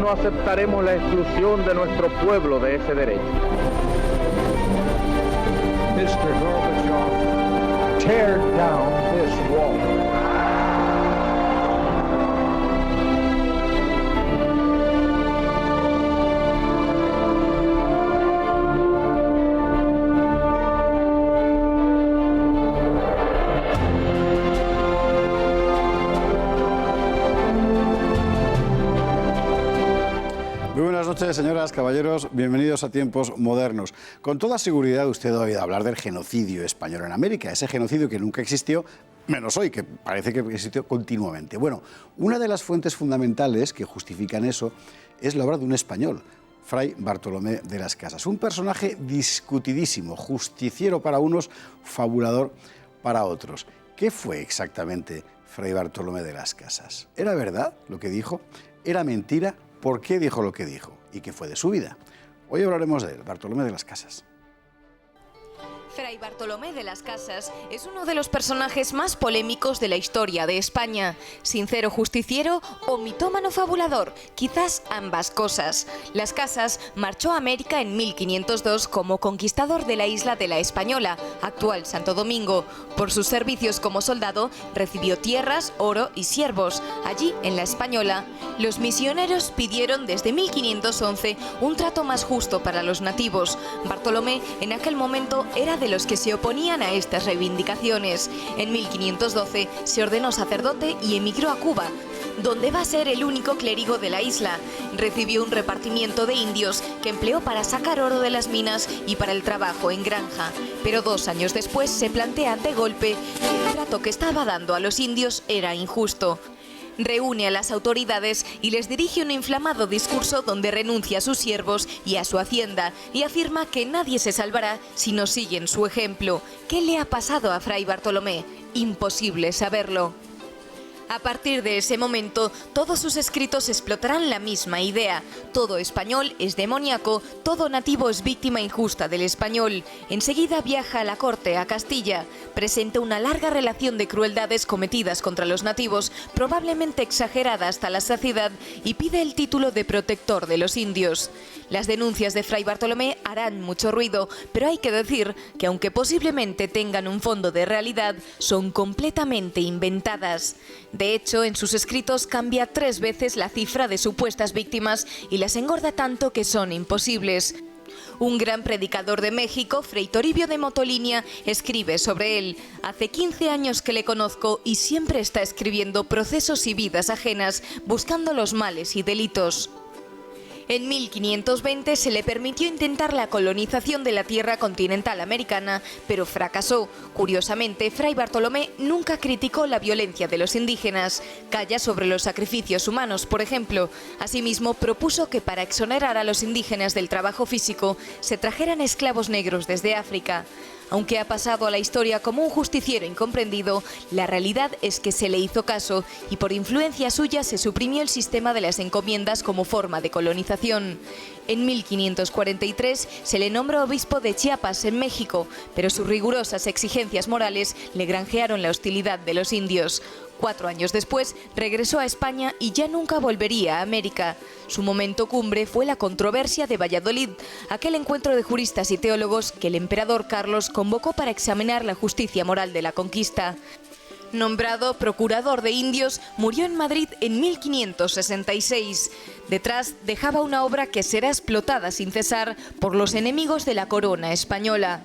no aceptaremos la exclusión de nuestro pueblo de ese derecho. Mr. Gorbachev, tear down this wall. Muy buenas noches, señoras, caballeros, bienvenidos a Tiempos Modernos. Con toda seguridad usted ha oído hablar del genocidio español en América, ese genocidio que nunca existió, menos hoy, que parece que existió continuamente. Bueno, una de las fuentes fundamentales que justifican eso es la obra de un español, Fray Bartolomé de las Casas, un personaje discutidísimo, justiciero para unos, fabulador para otros. ¿Qué fue exactamente Fray Bartolomé de las Casas? ¿Era verdad lo que dijo? ¿Era mentira? ¿Por qué dijo lo que dijo? ¿Y qué fue de su vida? Hoy hablaremos de él, Bartolomé de las Casas. Fray Bartolomé de las Casas es uno de los personajes más polémicos de la historia de España. Sincero justiciero o mitómano fabulador, quizás ambas cosas. Las Casas marchó a América en 1502 como conquistador de la isla de la Española, actual Santo Domingo. Por sus servicios como soldado recibió tierras, oro y siervos. Allí, en la Española, los misioneros pidieron desde 1511 un trato más justo para los nativos. Bartolomé en aquel momento era de los que se oponían a estas reivindicaciones. En 1512 se ordenó sacerdote y emigró a Cuba, donde va a ser el único clérigo de la isla. Recibió un repartimiento de indios que empleó para sacar oro de las minas y para el trabajo en granja. Pero 2 años después se plantea de golpe que el trato que estaba dando a los indios era injusto. Reúne a las autoridades y les dirige un inflamado discurso donde renuncia a sus siervos y a su hacienda y afirma que nadie se salvará si no siguen su ejemplo. ¿Qué le ha pasado a Fray Bartolomé? Imposible saberlo. A partir de ese momento, todos sus escritos explotarán la misma idea. Todo español es demoníaco, todo nativo es víctima injusta del español. Enseguida viaja a la corte, a Castilla. Presenta una larga relación de crueldades cometidas contra los nativos, probablemente exagerada hasta la saciedad, y pide el título de protector de los indios. Las denuncias de Fray Bartolomé harán mucho ruido, pero hay que decir que aunque posiblemente tengan un fondo de realidad, son completamente inventadas. De hecho, en sus escritos cambia 3 veces la cifra de supuestas víctimas y las engorda tanto que son imposibles. Un gran predicador de México, Fray Toribio de Motolinía, escribe sobre él: hace 15 años que le conozco y siempre está escribiendo procesos y vidas ajenas, buscando los males y delitos. En 1520 se le permitió intentar la colonización de la tierra continental americana, pero fracasó. Curiosamente, Fray Bartolomé nunca criticó la violencia de los indígenas. Calla sobre los sacrificios humanos, por ejemplo. Asimismo, propuso que para exonerar a los indígenas del trabajo físico, se trajeran esclavos negros desde África. Aunque ha pasado a la historia como un justiciero incomprendido, la realidad es que se le hizo caso y por influencia suya se suprimió el sistema de las encomiendas como forma de colonización. En 1543 se le nombró obispo de Chiapas, en México, pero sus rigurosas exigencias morales le granjearon la hostilidad de los indios. 4 años después regresó a España y ya nunca volvería a América. Su momento cumbre fue la controversia de Valladolid, aquel encuentro de juristas y teólogos que el emperador Carlos convocó para examinar la justicia moral de la conquista. Nombrado procurador de indios, murió en Madrid en 1566. Detrás dejaba una obra que será explotada sin cesar por los enemigos de la corona española.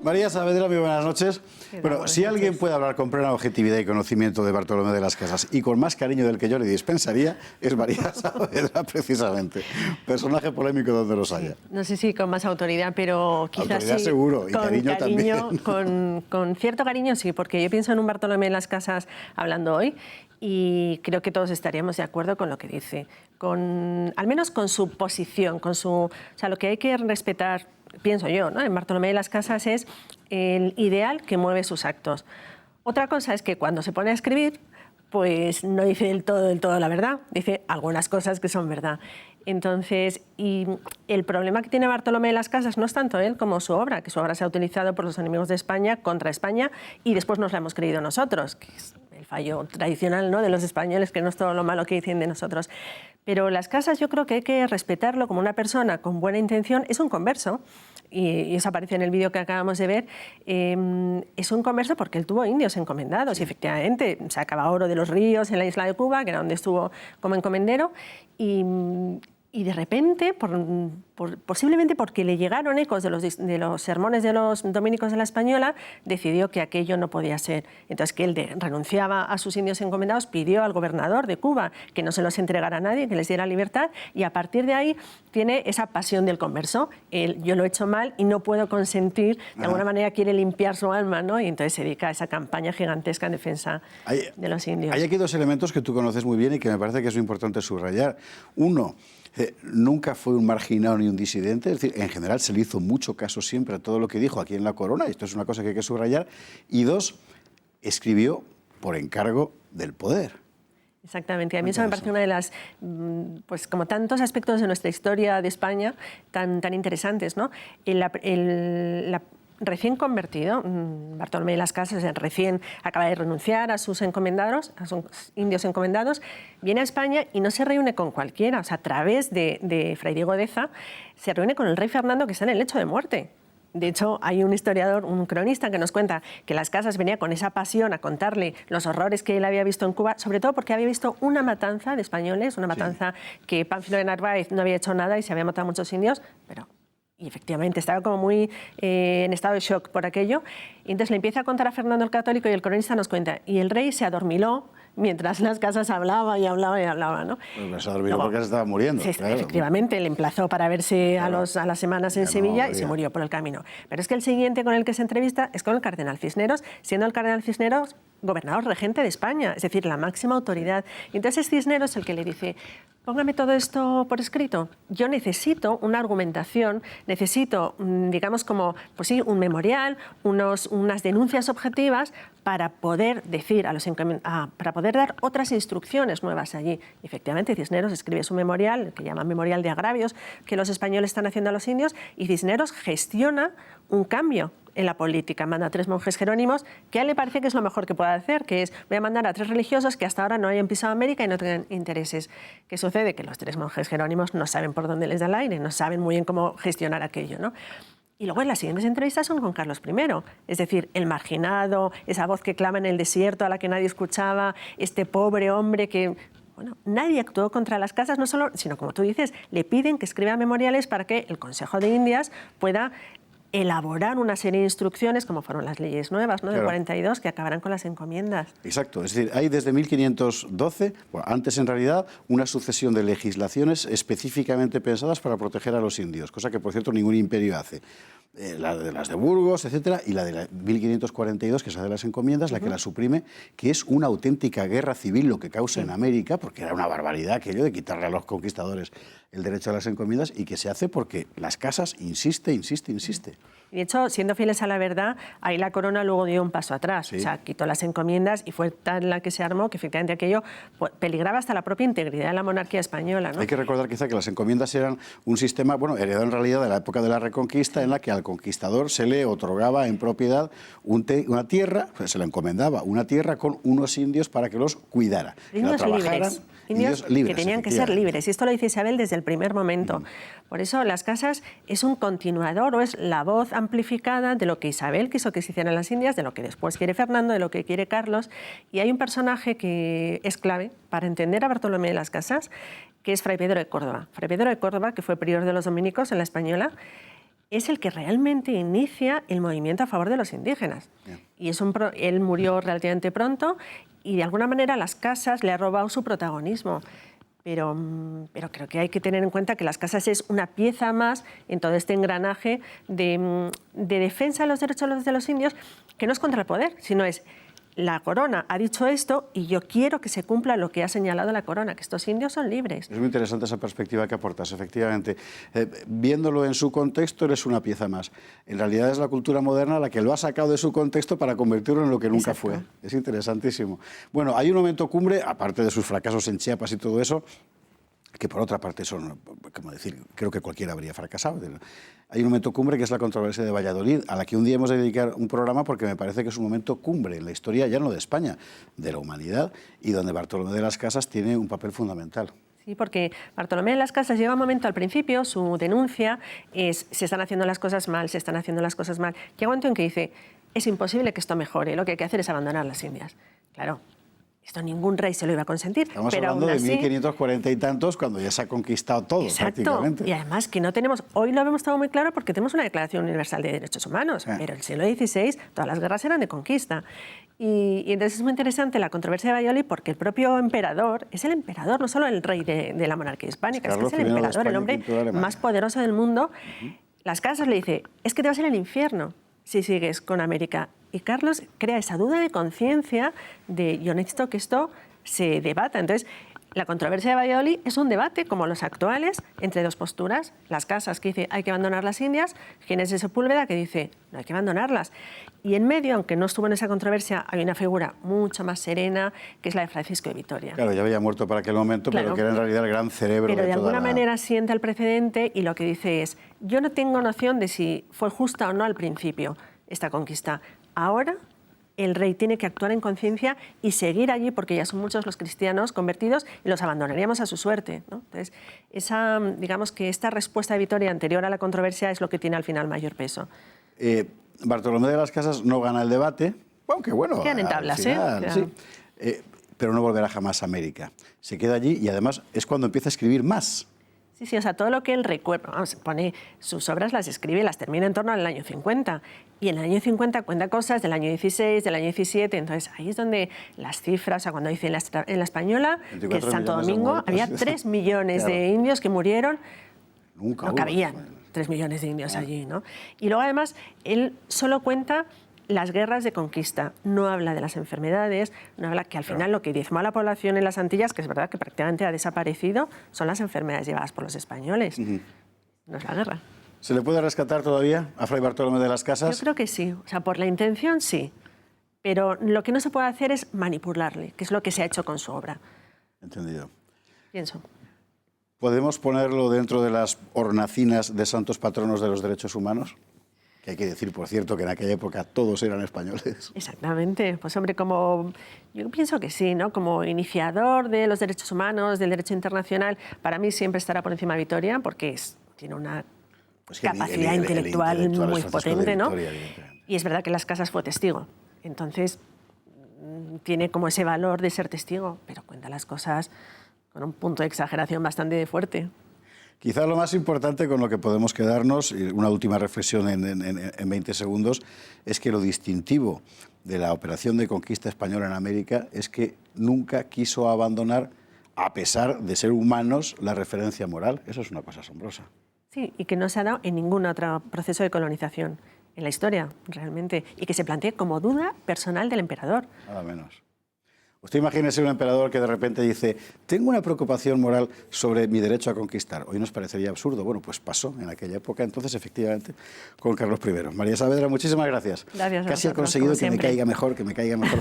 María Saavedra, muy buenas noches. Bueno, si alguien puede hablar con plena objetividad y conocimiento de Bartolomé de las Casas y con más cariño del que yo le dispensaría, es María Saavedra, precisamente. Personaje polémico donde los haya. No sé si con más autoridad, pero quizás autoridad sí. Seguro, y con cariño también. Con cierto cariño sí, porque yo pienso en un Bartolomé de las Casas hablando hoy y creo que todos estaríamos de acuerdo con lo que dice. Al menos con su posición, o sea, lo que hay que respetar, pienso yo, ¿no?, en Bartolomé de las Casas es el ideal que mueve sus actos. Otra cosa es que cuando se pone a escribir, pues no dice del todo la verdad, dice algunas cosas que son verdad. Entonces, y el problema que tiene Bartolomé de las Casas no es tanto él como su obra, que su obra se ha utilizado por los enemigos de España contra España y después nos la hemos creído nosotros, que es el fallo tradicional, ¿no?, de los españoles, que no es todo lo malo que dicen de nosotros. Pero las casas yo creo que hay que respetarlo como una persona con buena intención. Es un converso, y eso aparece en el vídeo que acabamos de ver. Es un converso porque él tuvo indios encomendados, y efectivamente sacaba oro de los ríos en la isla de Cuba, que era donde estuvo como encomendero, y de repente, posiblemente porque le llegaron ecos de los sermones de los dominicos de la Española, decidió que aquello no podía ser. Entonces, que él renunciaba a sus indios encomendados, pidió al gobernador de Cuba que no se los entregara a nadie, que les diera libertad, y a partir de ahí tiene esa pasión del converso. Yo lo he hecho mal y no puedo consentir, de alguna manera quiere limpiar su alma, ¿no? Y entonces se dedica a esa campaña gigantesca en defensa de los indios. Hay aquí dos elementos que tú conoces muy bien y que me parece que es muy importante subrayar. Uno, nunca fue un marginado ni un disidente, es decir, en general se le hizo mucho caso siempre a todo lo que dijo aquí en La Corona, y esto es una cosa que hay que subrayar. Y dos, escribió por encargo del poder. Exactamente, a mí eso me parece una de las, pues como tantos aspectos de nuestra historia de España tan interesantes, ¿no? Recién convertido, Bartolomé de las Casas, recién acaba de renunciar a sus encomendados, a sus indios encomendados, viene a España y no se reúne con cualquiera. O sea, a través de Fray Diego de Eza, se reúne con el rey Fernando, que está en el lecho de muerte. De hecho, hay un historiador, un cronista, que nos cuenta que Las Casas venía con esa pasión a contarle los horrores que él había visto en Cuba, sobre todo porque había visto una matanza de españoles, una matanza que Pánfilo de Narváez no había hecho nada y se había matado a muchos indios, y efectivamente estaba como muy en estado de shock por aquello. Y entonces le empieza a contar a Fernando el Católico, y el cronista nos cuenta, y el rey se adormiló mientras Las Casas hablaba y hablaba y hablaba, ¿no? Pues se adormiló porque se estaba muriendo. Sí, claro. Efectivamente, le emplazó para verse a las semanas en Sevilla y se murió por el camino. Pero es que el siguiente con el que se entrevista es con el cardenal Cisneros, siendo el cardenal Cisneros gobernador regente de España, es decir, la máxima autoridad. Y entonces Cisneros es el que le dice: póngame todo esto por escrito. Yo necesito una argumentación, necesito, digamos, como, pues sí, un memorial, unas denuncias objetivas para poder decir para poder dar otras instrucciones nuevas allí. Y efectivamente, Cisneros escribe su memorial, que llama Memorial de Agravios, que los españoles están haciendo a los indios, y Cisneros gestiona un cambio en la política. Manda a 3 monjes jerónimos, que a él le parece que es lo mejor que puede hacer, que es: voy a mandar a 3 religiosos que hasta ahora no hayan pisado América y no tengan intereses. ¿Qué sucede? Que los 3 monjes jerónimos no saben por dónde les da el aire, no saben muy bien cómo gestionar aquello, ¿no? Y luego en las siguientes entrevistas son con Carlos I, es decir, el marginado, esa voz que clama en el desierto a la que nadie escuchaba, este pobre hombre que... Bueno, nadie actuó contra Las Casas, no solo, sino, como tú dices, le piden que escriba memoriales para que el Consejo de Indias pueda elaborar una serie de instrucciones, como fueron las leyes nuevas, ¿no?, del 42, que acabarán con las encomiendas. Exacto, es decir, hay desde 1512, bueno, antes en realidad, una sucesión de legislaciones específicamente pensadas para proteger a los indios, cosa que, por cierto, ningún imperio hace. Las de Burgos, etcétera, y la de 1542, que es la de las encomiendas, la que la suprime, que es una auténtica guerra civil lo que causa en América, porque era una barbaridad aquello de quitarle a los conquistadores el derecho a las encomiendas, y que se hace porque Las Casas insiste. De hecho, siendo fieles a la verdad, ahí la corona luego dio un paso atrás. Sí. O sea, quitó las encomiendas y fue tal la que se armó que efectivamente aquello peligraba hasta la propia integridad de la monarquía española, ¿no? Hay que recordar quizá que las encomiendas eran un sistema, bueno, heredado en realidad de la época de la Reconquista, en la que al conquistador se le otorgaba en propiedad una tierra, pues se le encomendaba una tierra con unos indios para que los cuidara. Indios libres. Indios libres, que tenían que ser libres. Y esto lo dice Isabel desde el primer momento. Por eso Las Casas es un continuador, o es la voz amplificada de lo que Isabel quiso que se hiciera en las Indias, de lo que después quiere Fernando, de lo que quiere Carlos. Y hay un personaje que es clave para entender a Bartolomé de las Casas, que es Fray Pedro de Córdoba. Fray Pedro de Córdoba, que fue prior de los dominicos en la Española, es el que realmente inicia el movimiento a favor de los indígenas. Y él murió relativamente pronto, y de alguna manera Las Casas le ha robado su protagonismo. Pero creo que hay que tener en cuenta que Las Casas es una pieza más en todo este engranaje de defensa de los derechos de los indios, que no es contra el poder, sino es: la corona ha dicho esto y yo quiero que se cumpla lo que ha señalado la corona, que estos indios son libres. Es muy interesante esa perspectiva que aportas, efectivamente. Viéndolo en su contexto, eres una pieza más. En realidad es la cultura moderna la que lo ha sacado de su contexto para convertirlo en lo que nunca fue. Es interesantísimo. Bueno, hay un momento cumbre, aparte de sus fracasos en Chiapas y todo eso, que por otra parte son, como decir, creo que cualquiera habría fracasado. Hay un momento cumbre que es la controversia de Valladolid, a la que un día hemos de dedicar un programa porque me parece que es un momento cumbre en la historia, ya no de España, de la humanidad, y donde Bartolomé de las Casas tiene un papel fundamental. Sí, porque Bartolomé de las Casas llega un momento al principio, su denuncia es se están haciendo las cosas mal, se están haciendo las cosas mal. Llega un momento en que dice, es imposible que esto mejore, lo que hay que hacer es abandonar las Indias. Claro, esto ningún rey se lo iba a consentir. Estamos pero hablando aún de así, 1540 y tantos, cuando ya se ha conquistado todo, exacto, prácticamente. y además que no tenemos, hoy lo vemos todo muy claro porque tenemos una Declaración Universal de Derechos Humanos, pero en el siglo XVI todas las guerras eran de conquista. Y entonces es muy interesante la controversia de Valladolid porque el propio emperador es el emperador, no solo el rey de la monarquía hispánica, es que es el emperador, el hombre más poderoso del mundo. Las Casas le dice, es que te vas a ir al infierno si sigues con América. Y Carlos crea esa duda de conciencia de yo necesito que esto se debata. Entonces, la controversia de Valladolid es un debate, como los actuales, entre dos posturas. Las Casas, que dice hay que abandonar las Indias, Ginés de Sepúlveda, que dice no hay que abandonarlas. Y en medio, aunque no estuvo en esa controversia, hay una figura mucho más serena, que es la de Francisco de Vitoria. Claro, ya había muerto para aquel momento, Claro, pero que era en realidad el gran cerebro pero de toda alguna manera sienta el precedente y lo que dice es, yo no tengo noción de si fue justa o no al principio esta conquista. Ahora el rey tiene que actuar en conciencia y seguir allí porque ya son muchos los cristianos convertidos y los abandonaríamos a su suerte, ¿no? Entonces, digamos que esta respuesta de Vitoria anterior a la controversia es lo que tiene al final mayor peso. Bartolomé de las Casas no gana el debate, aunque bueno, quedan en tablas, final, sí, pero no volverá jamás a América. Se queda allí y además es cuando empieza a escribir más. Sí, sí, o sea, todo lo que él recuerda, vamos, pone sus obras, las escribe, las termina en torno al año 50. Y en el año 50 cuenta cosas del año 16, del año 17. Entonces, ahí es donde las cifras, o sea, cuando dice en la Española, que en Santo Domingo había 3 millones de indios que murieron. Nunca no cabían 3 millones de indios allí, ¿no? Y luego, además, él solo cuenta las guerras de conquista, no habla de las enfermedades, no habla que al final lo que diezmó a la población en las Antillas, que es verdad que prácticamente ha desaparecido, son las enfermedades llevadas por los españoles, no es la guerra. ¿Se le puede rescatar todavía a Fray Bartolomé de las Casas? Yo creo que sí, o sea, por la intención sí, pero lo que no se puede hacer es manipularle, que es lo que se ha hecho con su obra. Entendido. Pienso. ¿Podemos ponerlo dentro de las hornacinas de santos patronos de los derechos humanos? Que hay que decir, por cierto, que en aquella época todos eran españoles. Exactamente. Pues hombre, yo pienso que sí, ¿no? Como iniciador de los derechos humanos, del derecho internacional, para mí siempre estará por encima Vitoria, porque tiene una capacidad intelectual muy potente, ¿no? Y es verdad que Las Casas fue testigo. Entonces, tiene como ese valor de ser testigo, pero cuenta las cosas con un punto de exageración bastante fuerte. Quizá lo más importante con lo que podemos quedarnos, y una última reflexión en 20 segundos, es que lo distintivo de la operación de conquista española en América es que nunca quiso abandonar, a pesar de ser humanos, la referencia moral. Eso es una cosa asombrosa. Sí, y que no se ha dado en ningún otro proceso de colonización en la historia, realmente, y que se plantee como duda personal del emperador. Nada menos. Usted imagínese un emperador que de repente dice, tengo una preocupación moral sobre mi derecho a conquistar. Hoy nos parecería absurdo. Bueno, pues pasó en aquella época, entonces, efectivamente, con Carlos I. María Saavedra, muchísimas gracias. Gracias a Casi ha conseguido que me caiga mejor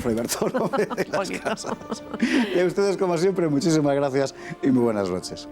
Fray Bartolomé de las Casas. Y a ustedes, como siempre, muchísimas gracias y muy buenas noches.